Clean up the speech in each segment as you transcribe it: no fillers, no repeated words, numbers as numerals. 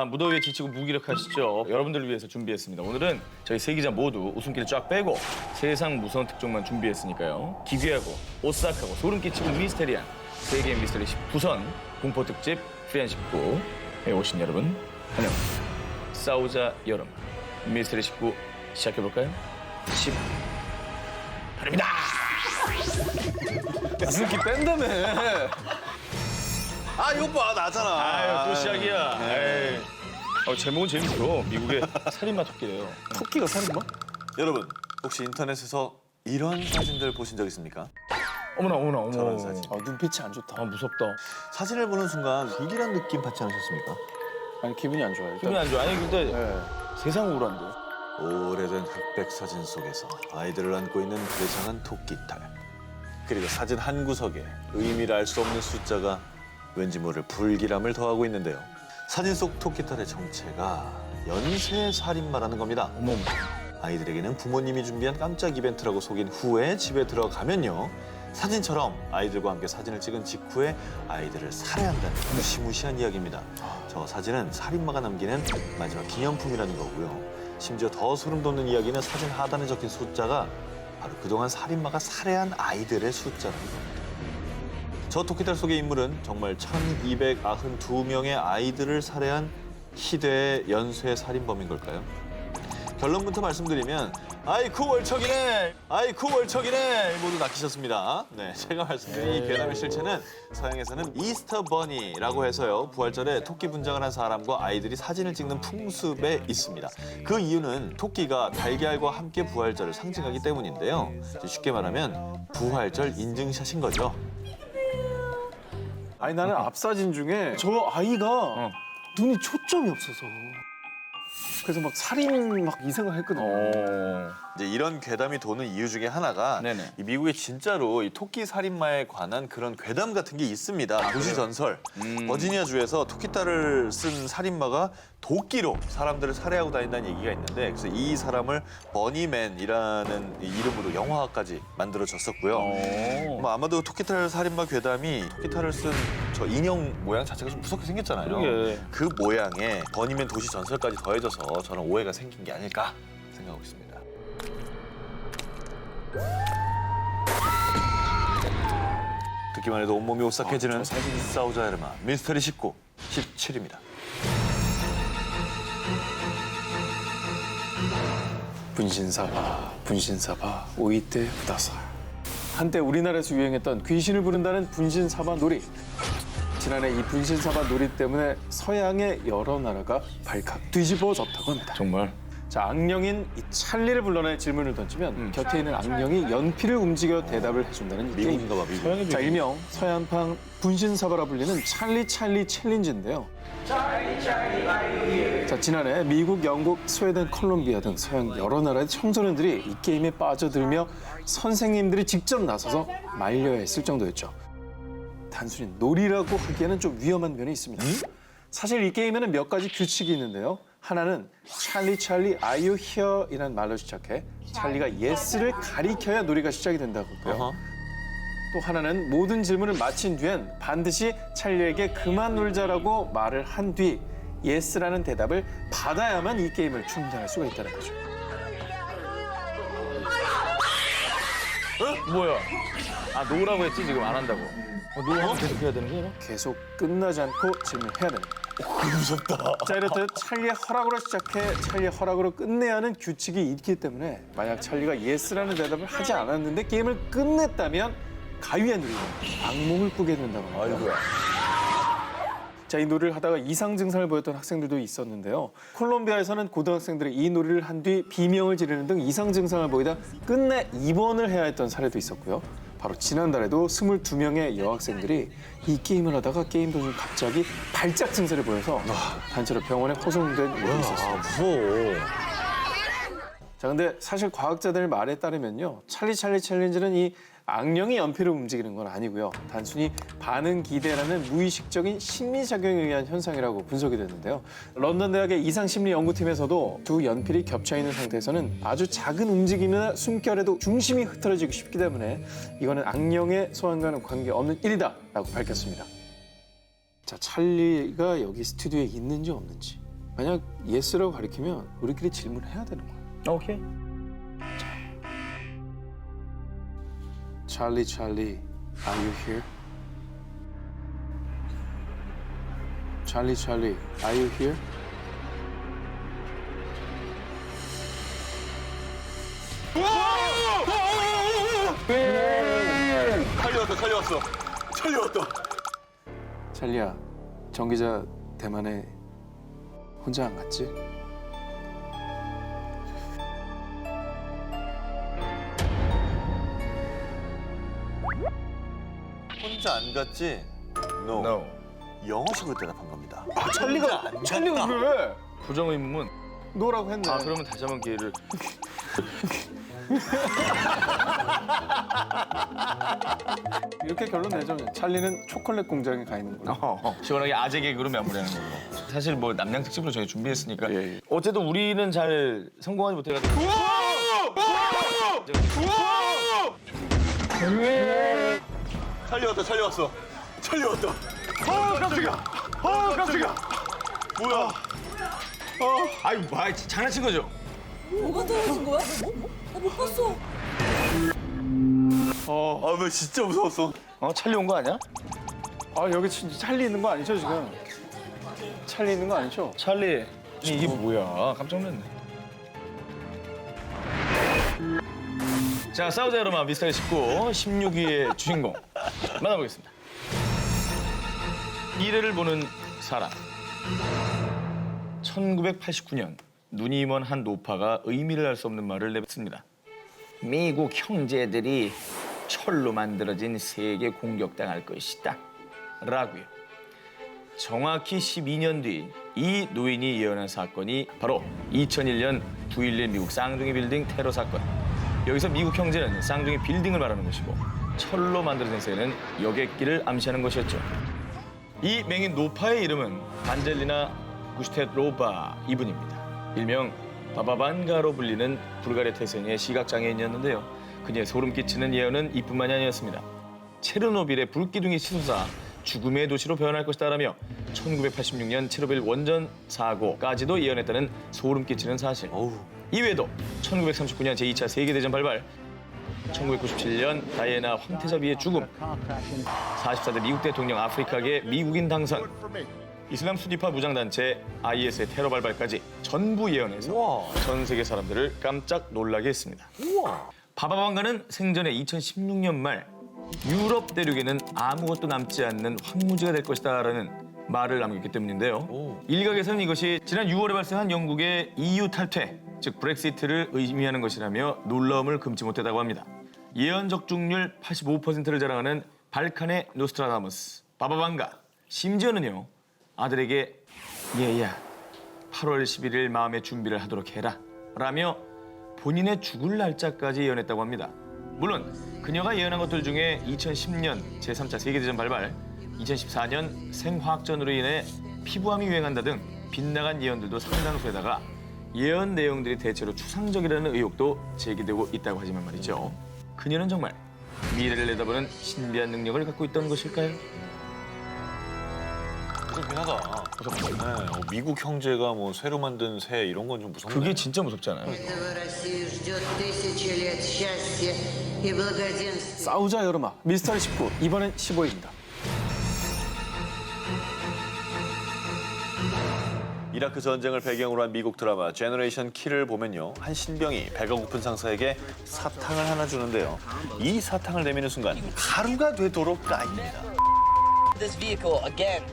무더위에 지치고 무기력하시죠? 여러분들을 위해서 준비했습니다. 오늘은 저희 세 기자 모두 웃음기를 쫙 빼고 세상 무서운 특종만 준비했으니까요. 기괴하고 오싹하고 소름 끼치고 미스테리한 세계의 미스터리 19선 공포 특집 프리한 19에 오신 여러분 환영합니다. 싸우자 여름 미스터리 19 시작해볼까요? 10 바랍니다. 웃음기 뺀다며. 아 이거 봐 나잖아. 아유 또 시작이야. 에이. 제목은 재밌어. 미국의 살인마 토끼래요. 토끼가 살인마? 여러분 혹시 인터넷에서 이런 사진들 보신 적 있습니까? 어머나 어머나 어머. 저런 사진. 눈빛이 안 좋다. 무섭다. 사진을 보는 순간 비밀한 느낌 받지 않으셨습니까? 아니 기분이 안 좋아요. 기분이 안 좋아. 아니 근데 네. 세상 우울한데. 오래된 흑백 사진 속에서 아이들을 안고 있는 괴상한 토끼탈. 그리고 사진 한 구석에 의미를 알 수 없는 숫자가 왠지 모를 불길함을 더하고 있는데요. 사진 속 토끼탈의 정체가 연쇄 살인마라는 겁니다. 어머. 아이들에게는 부모님이 준비한 깜짝 이벤트라고 속인 후에 집에 들어가면요. 사진처럼 아이들과 함께 사진을 찍은 직후에 아이들을 살해한다는 무시무시한 이야기입니다. 저 사진은 살인마가 남기는 마지막 기념품이라는 거고요. 심지어 더 소름 돋는 이야기는 사진 하단에 적힌 숫자가 바로 그동안 살인마가 살해한 아이들의 숫자라는 겁니다. 저 토끼탈 속의 인물은 정말 1292명의 아이들을 살해한 희대의 연쇄 살인범인 걸까요? 결론부터 말씀드리면 아이쿠 월척이네! 아이쿠 월척이네! 모두 낚이셨습니다. 네, 제가 말씀드린 이 괴담의 실체는 서양에서는 이스터 버니라고 해서요. 부활절에 토끼 분장을 한 사람과 아이들이 사진을 찍는 풍습에 있습니다. 그 이유는 토끼가 달걀과 함께 부활절을 상징하기 때문인데요. 쉽게 말하면 부활절 인증샷인 거죠. 아니 나는 앞 사진 중에 저 아이가 눈이 초점이 없어서 그래서 막 살인 막 이 생각 했거든요. 이제 이런 괴담이 도는 이유 중에 하나가 네네. 이 미국에 진짜로 이 토끼 살인마에 관한 그런 괴담 같은 게 있습니다. 도시 전설. 버지니아주에서 토끼딸을 쓴 살인마가 도끼로 사람들을 살해하고 다닌다는 얘기가 있는데 그래서 이 사람을 버니맨이라는 이름으로 영화까지 만들어졌었고요. 뭐 아마도 토끼딸 살인마 괴담이 토끼딸을 쓴 저 인형 모양 자체가 좀 무섭게 생겼잖아요. 그러게. 그 모양에 버니맨 도시 전설까지 더해져서 저는 오해가 생긴 게 아닐까 생각하고 있습니다. 듣기만 해도 온몸이 오싹해지는 사진 싸우자 여름아 미스터리 19, 17입니다. 분신사바, 분신사바, 오이떼 후다사. 한때 우리나라에서 유행했던 귀신을 부른다는 분신사바 놀이. 지난해 이 분신사바 놀이 때문에 서양의 여러 나라가 발칵 뒤집어졌다고 합니다. 정말. 자, 악령인 이 찰리를 불러내 질문을 던지면 곁에 있는 악령이 연필을 움직여 대답을 해준다는 이 게임. 미국인가 봐, 미국. 자, 일명 서양판 분신사바라 불리는 찰리 챌린지인데요. 자, 지난해 미국, 영국, 스웨덴, 콜롬비아 등 서양 여러 나라의 청소년들이 이 게임에 빠져들며 선생님들이 직접 나서서 말려야 했을 정도였죠. 단순히 놀이라고 하기에는 좀 위험한 면이 있습니다. 사실 이 게임에는 몇 가지 규칙이 있는데요. 하나는 찰리 are you here? 이라는 말로 시작해 찰리가 yes를 가리켜야 놀이가 시작이 된다고 하고요. 또 하나는 모든 질문을 마친 뒤엔 반드시 찰리에게 그만 놀자라고 말을 한 뒤 yes라는 대답을 받아야만 이 게임을 충분할 수가 있다는 거죠. 뭐야? 아 노라고 했지 지금 안 한다고. 노하면 계속 해야 되는 거야? 계속 끝나지 않고 질문해야 됩니다. 무섭다. 자, 이렇듯 찰리의 허락으로 시작해 찰리의 허락으로 끝내야 하는 규칙이 있기 때문에 만약 찰리가 예스라는 대답을 하지 않았는데 게임을 끝냈다면 가위에 눌리면 악몽을 꾸게 된다고 합니다. 아이고야. 자, 이 놀이를 하다가 이상 증상을 보였던 학생들도 있었는데요. 콜롬비아에서는 고등학생들이 이 놀이를 한 뒤 비명을 지르는 등 이상 증상을 보이다 끝내 입원을 해야 했던 사례도 있었고요. 바로 지난달에도 22명의 여학생들이 이 게임을 하다가 게임 도중 갑자기 발작 증세를 보여서 단체로 병원에 호송된 일이 있었어요. 무서워. 자, 근데 사실 과학자들 말에 따르면요. 찰리 챌린지는 이 악령이 연필을 움직이는 건 아니고요. 단순히 반응 기대라는 무의식적인 심리작용에 의한 현상이라고 분석이 됐는데요. 런던 대학의 이상심리 연구팀에서도 두 연필이 겹쳐 있는 상태에서는 아주 작은 움직임이나 숨결에도 중심이 흐트러지기 쉽기 때문에 이거는 악령의 소환과는 관계없는 일이다라고 밝혔습니다. 자, 찰리가 여기 스튜디오에 있는지 없는지 만약 예스라고 가리키면 우리끼리 질문해야 되는 거야. 오케이. 찰리, 찰리, are you here? 찰리, 찰리, are you here? 찰리왔다. 찰리야, 정 기자 대만에 혼자 안 갔지? 혼자 안 갔지? No. No. 영어식으로 대답한 겁니다. 찰리가 그래? 부정 의문문. 노라고 했네. 아 그러면 다시 한번 기회를. 이렇게 결론 내죠. 찰리는 초콜릿 공장에 가 있는 거야. 시원하게 아재 개그로 마무리하는 걸로. 사실 뭐 남양 특집으로 저희 준비했으니까. 예, 예. 어쨌든 우리는 잘 성공하지 못해가지고. 찰리왔어. 깜짝이야. 뭐야? 아유, 장난친 거죠? 뭐가 떨어진 거야? 나 못 봤어. 나 진짜 무서웠어. 찰리 온 거 아니야? 아 여기 진짜 찰리 있는 거 아니죠 지금? 찰리 있는 거 아니죠? 찰리. 이게 뭐야? 깜짝 놀랐네. 자, 싸우자 여러분 미스터리 19, 16위의 주인공 만나보겠습니다. 미래를 보는 사람. 1989년 눈이 먼 한 노파가 의미를 알 수 없는 말을 내뱉습니다. 미국 형제들이 철로 만들어진 세계 공격당할 것이다. 라고요. 정확히 12년 뒤 이 노인이 예언한 사건이 바로 2001년 9.11 미국 쌍둥이 빌딩 테러 사건. 여기서 미국 형제는 쌍둥이 빌딩을 말하는 것이고 철로 만들어진 세계는 여객기를 암시하는 것이었죠. 이 맹인 노파의 이름은 반젤리나 구슈테로바 이분입니다. 일명 바바반가로 불리는 불가리아 태생의 시각장애인이었는데요. 그녀의 소름 끼치는 예언은 이뿐만이 아니었습니다. 체르노빌의 불기둥이 치솟아 죽음의 도시로 변할 것이다라며 1986년 체르노빌 원전 사고까지도 예언했다는 소름 끼치는 사실. 이외에도 1939년 제2차 세계대전 발발, 1997년 다이애나 황태자비의 죽음, 44대 미국 대통령 아프리카계 미국인 당선, 이슬람 수니파 무장단체 IS의 테러 발발까지 전부 예언해서 전 세계 사람들을 깜짝 놀라게 했습니다. 바바반가는 생전에 2016년 말 유럽 대륙에는 아무것도 남지 않는 황무지가 될 것이다라는 말을 남겼기 때문인데요. 일각에서는 이것이 지난 6월에 발생한 영국의 EU 탈퇴, 즉 브렉시트를 의미하는 것이라며 놀라움을 금치 못했다고 합니다. 예언 적중률 85%를 자랑하는 발칸의 노스트라다무스, 바바반가. 심지어는요. 아들에게 얘야 8월 11일 마음의 준비를 하도록 해라 라며 본인의 죽을 날짜까지 예언했다고 합니다. 물론 그녀가 예언한 것들 중에 2010년 제3차 세계대전 발발, 2014년 생화학전으로 인해 피부암이 유행한다 등 빗나간 예언들도 상당수에다가 예언 내용들이 대체로 추상적이라는 의혹도 제기되고 있다고 하지만 말이죠. 그녀는 정말 미래를 내다보는 신비한 능력을 갖고 있던 것일까요? 무섭긴 하다. 네, 미국 형제가 뭐 새로 만든 새 이런 건 좀 무섭네. 그게 진짜 무섭잖아요. Этого Россию ждет 1000 лет счастья и благоденствия. 싸우자 여름아 미스터리 19 이번엔 15위입니다. 이라크 전쟁을 배경으로 한 미국 드라마 제너레이션 K를 보면요. 한 신병이 배가 고픈 상사에게 사탕을 하나 주는데요. 이 사탕을 내미는 순간 하루가 되도록 까입니다. this vehicle again.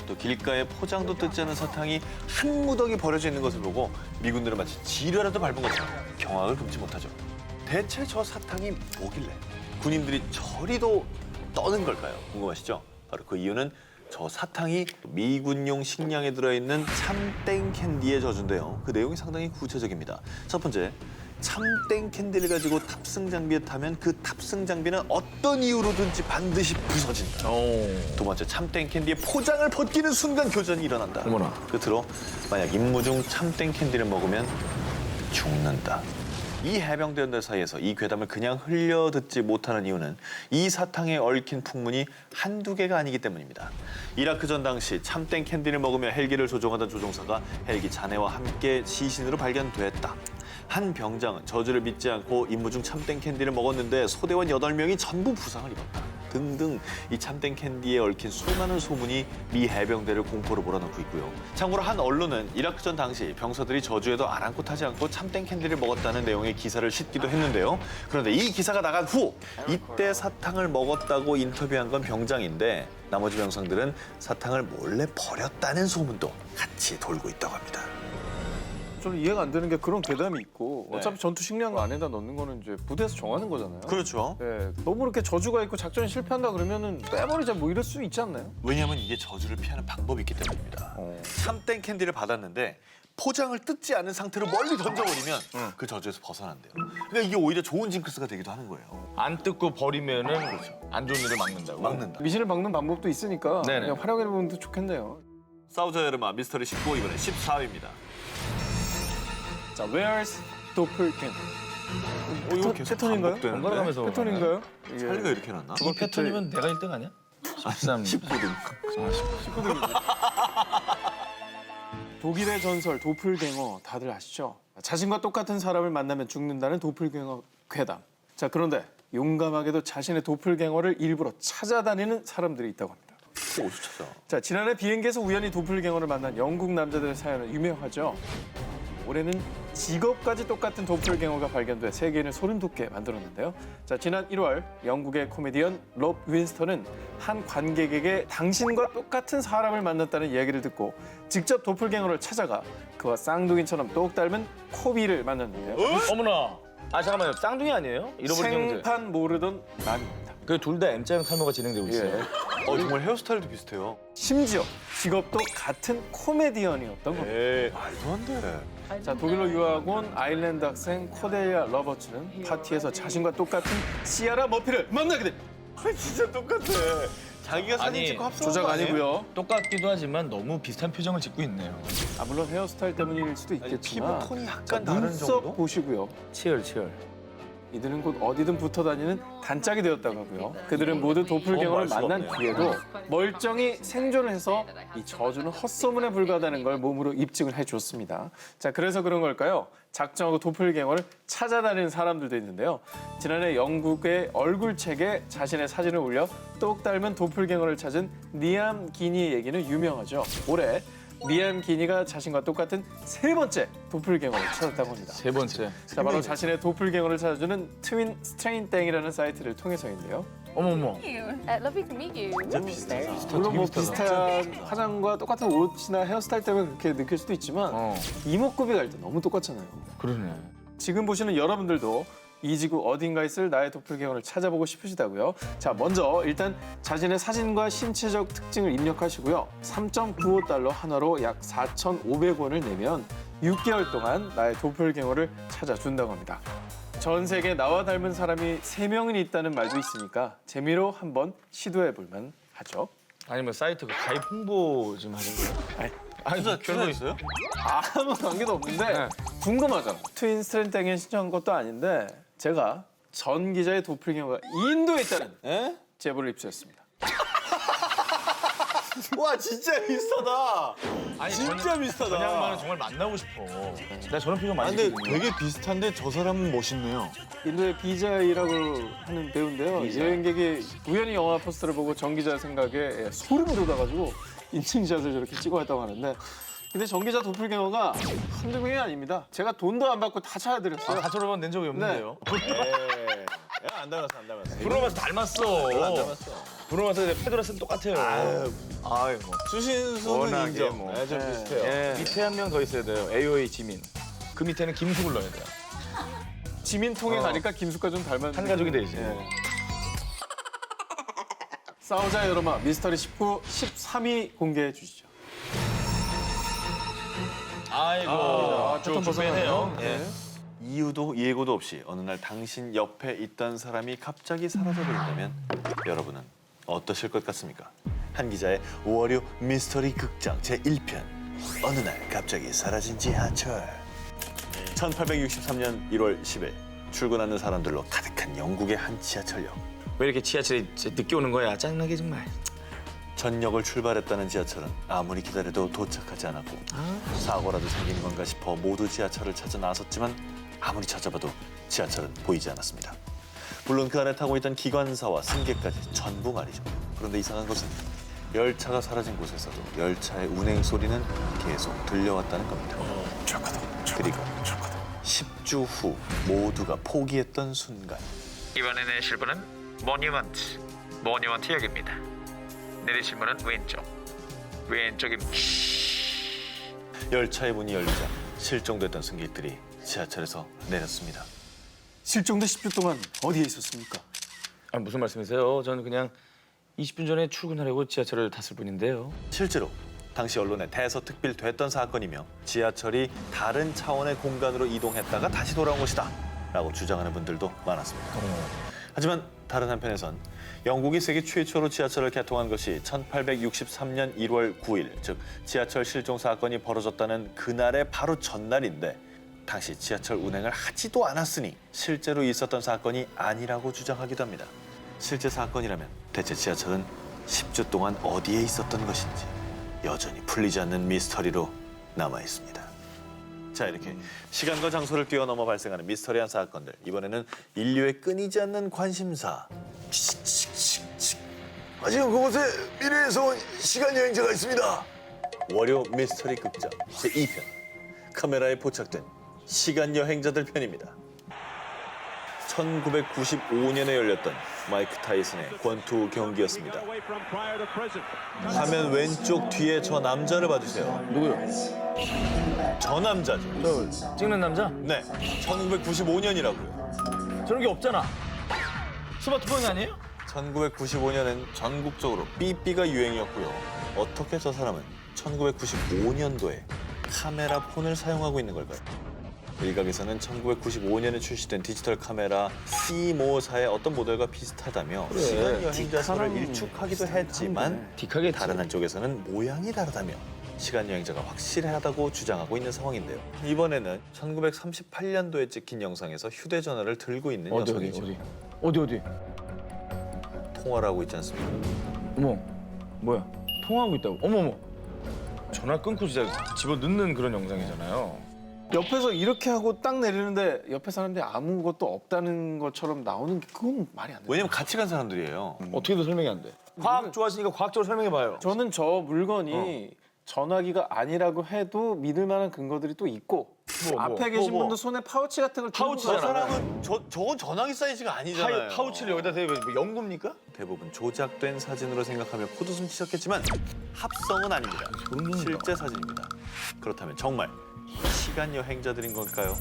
또 길가에 포장도 뜯지 않은 사탕이 한 무더기 버려져 있는 것을 보고 미군들은 마치 지뢰라도 밟은 것처럼 경악을 금치 못하죠. 대체 저 사탕이 뭐길래 군인들이 저리도 떠는 걸까요? 궁금하시죠? 바로 그 이유는 저 사탕이 미군용 식량에 들어있는 참땡 캔디의 저주인데요. 그 내용이 상당히 구체적입니다. 첫 번째, 참땡 캔디를 가지고 탑승 장비에 타면 그 탑승 장비는 어떤 이유로든지 반드시 부서진다. 두 번째, 참땡 캔디의 포장을 벗기는 순간 교전이 일어난다. 어머나. 끝으로 만약 임무 중 참땡 캔디를 먹으면 죽는다. 이 해병대원들 사이에서 이 괴담을 그냥 흘려듣지 못하는 이유는 이 사탕에 얽힌 풍문이 한두 개가 아니기 때문입니다. 이라크전 당시 참땡 캔디를 먹으며 헬기를 조종하던 조종사가 헬기 잔해와 함께 시신으로 발견됐다. 한 병장은 저주를 믿지 않고 임무 중 참땡 캔디를 먹었는데 소대원 8명이 전부 부상을 입었다. 등등 이 참땡 캔디에 얽힌 수많은 소문이 미 해병대를 공포로 몰아넣고 있고요. 참고로 한 언론은 이라크전 당시 병사들이 저주에도 아랑곳하지 않고 참땡 캔디를 먹었다는 내용의 기사를 싣기도 했는데요. 그런데 이 기사가 나간 후 이때 사탕을 먹었다고 인터뷰한 건 병장인데 나머지 병사들은 사탕을 몰래 버렸다는 소문도 같이 돌고 있다고 합니다. 저는 이해가 안 되는 게 그런 괴담이 있고 네. 어차피 전투 식량 안에다 넣는 거는 이제 부대에서 정하는 거잖아요. 그렇죠. 네, 너무 이렇게 저주가 있고 작전이 실패한다 그러면은 빼버리자 뭐 이럴 수 있지 않나요? 왜냐하면 이게 저주를 피하는 방법이 있기 때문입니다. 참땡 캔디를 받았는데 포장을 뜯지 않은 상태로 멀리 던져버리면 그 저주에서 벗어난대요. 그러니까 이게 오히려 좋은 징크스가 되기도 하는 거예요. 안 뜯고 버리면은 안 좋은 일을 막는다고. 막는다. 미신을 막는 방법도 있으니까 네네. 그냥 활용해보면 더 좋겠네요. 싸우자 여름아 미스터리 19 이번에 14위입니다. 자, Where's Doppelganger? 이거 계속 패턴인가요? 반복되는데? 번갈아 가면서 패턴인가요? 예. 찰리가 이렇게 났나? 이 패턴이면 내가 1등 아니야? 13. 19등. 독일의 전설 도플갱어 다들 아시죠? 자신과 똑같은 사람을 만나면 죽는다는 도플갱어 괴담. 자, 그런데 용감하게도 자신의 도플갱어를 일부러 찾아다니는 사람들이 있다고 합니다. 어디서 찾아? 자, 지난해 비행기에서 우연히 도플갱어를 만난 영국 남자들의 사연은 유명하죠. 올해는 직업까지 똑같은 도플갱어가 발견돼 세계인을 소름 돋게 만들었는데요. 자, 지난 1월 영국의 코미디언 롭 윈스턴은 한 관객에게 당신과 똑같은 사람을 만났다는 이야기를 듣고 직접 도플갱어를 찾아가 그와 쌍둥이처럼 똑 닮은 코비를 만났는데요. 어머나. 아 잠깐만요. 쌍둥이 아니에요? 잃어버린 형제. 생판 모르던 남입니다. 그 둘 다 M자형 탈모가 진행되고 있어요. 예. 정말 헤어스타일도 비슷해요. 심지어 직업도 같은 코미디언이었던 겁니다. 에이, 말도 안 돼. 자, 독일로 유학 온 아일랜드 학생 코델리아 러버츠는 파티에서 자신과 똑같은 시아라 머피를 만나게 됩니다. 진짜 똑같아. 자기가 사진 아니, 찍고 합성 조작 아니고요. 똑같기도 하지만 너무 비슷한 표정을 짓고 있네요. 아, 물론 헤어스타일 때문일 수도 있겠지만 피부 톤이 자, 약간 다른 눈썹 정도? 보시고요. 치열. 이들은 곧 어디든 붙어 다니는 단짝이 되었다고 하고요. 그들은 모두 도플갱어를 말수가 만난 없네요. 뒤에도 멀쩡히 생존을 해서 이 저주는 헛소문에 불과하다는 걸 몸으로 입증을 해줬습니다. 자, 그래서 그런 걸까요? 작정하고 도플갱어를 찾아다니는 사람들도 있는데요. 지난해 영국의 얼굴책에 자신의 사진을 올려 똑 닮은 도플갱어를 찾은 니암 기니의 얘기는 유명하죠. 올해 니암 기니가 자신과 똑같은 세 번째 도플갱어를 찾았다고 합니다. 세 번째. 자, 바로 자신의 도플갱어를 찾아주는 트윈 스트레인땡이라는 사이트를 통해서인데요. 어머머. Lovely to meet you. 진짜 비슷하다. 물론 뭐 비슷한 화장과 똑같은 옷이나 헤어스타일 때문에 그렇게 느낄 수도 있지만 이목구비가 일단 너무 똑같잖아요. 그러네. 지금 보시는 여러분들도 이 지구 어딘가 있을 나의 도플갱어를 찾아보고 싶으시다고요? 자, 먼저 일단 자신의 사진과 신체적 특징을 입력하시고요. 3.95달러 한화로 약 4,500원을 내면 6개월 동안 나의 도플갱어를 찾아준다고 합니다. 전 세계에 나와 닮은 사람이 3명은 있다는 말도 있으니까 재미로 한번 시도해 볼만 하죠. 아니면 사이트 그 가입 홍보 좀 하는 거예요? 아니, 출연했어요? 아무 관계도 없는데 궁금하잖아. 트윈 스트레인땡에 신청한 것도 아닌데 제가 전 기자의 도플갱어가 인도에 있다는 에? 제보를 입수했습니다. 와 진짜 비슷하다. 아니, 진짜 비슷하다. 전양반은 정말 만나고 싶어. 나 저런 표정 많이 근데 했거든요. 되게 비슷한데 저 사람은 멋있네요. 인도의 비자이라고 하는 배우인데요. 여행객이 우연히 영화 포스터를 보고 전 기자 생각에 소름이 돋아가지고 인증샷을 저렇게 찍어왔다고 하는데 근데 전 기자 도플갱어가 한두 명이 아닙니다. 제가 돈도 안 받고 다 찾아드렸어요. 다 저러면 낸 적이 없는데요. 에이, 안 닮았어. 브루노마스 닮았어. 안 닮았어. 브루노마스 페드라스는 똑같아요. 아유 뭐. 수신수는 워낙에 인정. 뭐. 네, 좀 비슷해요. 밑에 한 명 더 있어야 돼요. AOA 지민. 그 밑에는 김숙을 넣어야 돼요. 지민통에 가니까 김숙과 좀 닮은 한 가족이 되지. 싸우자 여러마 미스터리 19 13위 공개해 주시죠. 아이고 조금 쭉 빼네요. 네. 이유도 예고도 없이 어느 날 당신 옆에 있던 사람이 갑자기 사라져버린다면 여러분은 어떠실 것 같습니까? 한 기자의 월요 미스터리 극장 제1편 어느 날 갑자기 사라진 지하철. 1863년 1월 10일 출근하는 사람들로 가득한 영국의 한 지하철역. 왜 이렇게 지하철이 늦게 오는 거야? 짜증나게 정말. 전역을 출발했다는 지하철은 아무리 기다려도 도착하지 않았고 사고라도 생기는 건가 싶어 모두 지하철을 찾아 나섰지만 아무리 찾아봐도 지하철은 보이지 않았습니다. 물론 그 안에 타고 있던 기관사와 승객까지 전부 말이죠. 그런데 이상한 것은 열차가 사라진 곳에서도 열차의 운행 소리는 계속 들려왔다는 겁니다. 그리고 10주 후 모두가 포기했던 순간 이번에 내실 분은 모니먼트역입니다. 내리실 문은 왼쪽입니다. 열차의 문이 열리자 실종됐던 승객들이 지하철에서 내렸습니다. 실종돼 10주 동안 어디에 있었습니까? 아, 무슨 말씀이세요? 저는 그냥 20분 전에 출근하려고 지하철을 탔을 뿐인데요. 실제로 당시 언론에 대서특필됐던 사건이며 지하철이 다른 차원의 공간으로 이동했다가 다시 돌아온 것이다 라고 주장하는 분들도 많았습니다. 하지만 다른 한편에선 영국이 세계 최초로 지하철을 개통한 것이 1863년 1월 9일, 즉 지하철 실종 사건이 벌어졌다는 그날의 바로 전날인데 당시 지하철 운행을 하지도 않았으니 실제로 있었던 사건이 아니라고 주장하기도 합니다. 실제 사건이라면 대체 지하철은 10주 동안 어디에 있었던 것인지 여전히 풀리지 않는 미스터리로 남아 있습니다. 자, 이렇게 시간과 장소를 뛰어넘어 발생하는 미스터리한 사건들. 이번에는 인류의 끊이지 않는 관심사. 지금 그곳에 미래에서 온 시간 여행자가 있습니다. 월요 미스터리 극장 제2편. 카메라에 포착된 시간 여행자들 편입니다. 1995년에 열렸던 마이크 타이슨의 권투 경기였습니다. 화면 왼쪽 뒤에 저 남자를 봐주세요. 누구요? 저 남자죠. 저 찍는 남자? 네, 1995년이라고요. 저런 게 없잖아. 스마트폰이 아니에요? 1995년엔 전국적으로 삐삐가 유행이었고요. 어떻게 저 사람은 1995년도에 카메라 폰을 사용하고 있는 걸까요? 일각에서는 1995년에 출시된 디지털 카메라 C모사의 어떤 모델과 비슷하다며 시간 여행자 설을 일축하기도 했지만 딕하겠지. 다른 한쪽에서는 모양이 다르다며 시간 여행자가 확실하다고 주장하고 있는 상황인데요. 이번에는 1938년도에 찍힌 영상에서 휴대전화를 들고 있는 여성이죠. 어디? 통화를 하고 있지 않습니까? 어머, 뭐야? 통화하고 있다고? 어머. 전화 끊고 진짜 집어넣는 그런 영상이잖아요. 옆에서 이렇게 하고 딱 내리는데 옆에 사람들이 아무것도 없다는 것처럼 나오는 게 그건 말이 안 돼요. 왜냐면 같이 간 사람들이에요. 어떻게든 설명이 안 돼. 과학 좋아하시니까 과학적으로 설명해봐요. 저는 저 물건이 전화기가 아니라고 해도 믿을 만한 근거들이 또 있고 앞에 계신 분도 손에 파우치 같은 걸 들고 파우치잖아. 저 사람은 저건 전화기 사이즈가 아니잖아요. 파우치를 여기다 대고 뭐 연구입니까? 대부분 조작된 사진으로 생각하며 코웃음 치셨겠지만 합성은 아닙니다. 실제 사진입니다. 그렇다면 정말 시간 여행자들인 걸까요?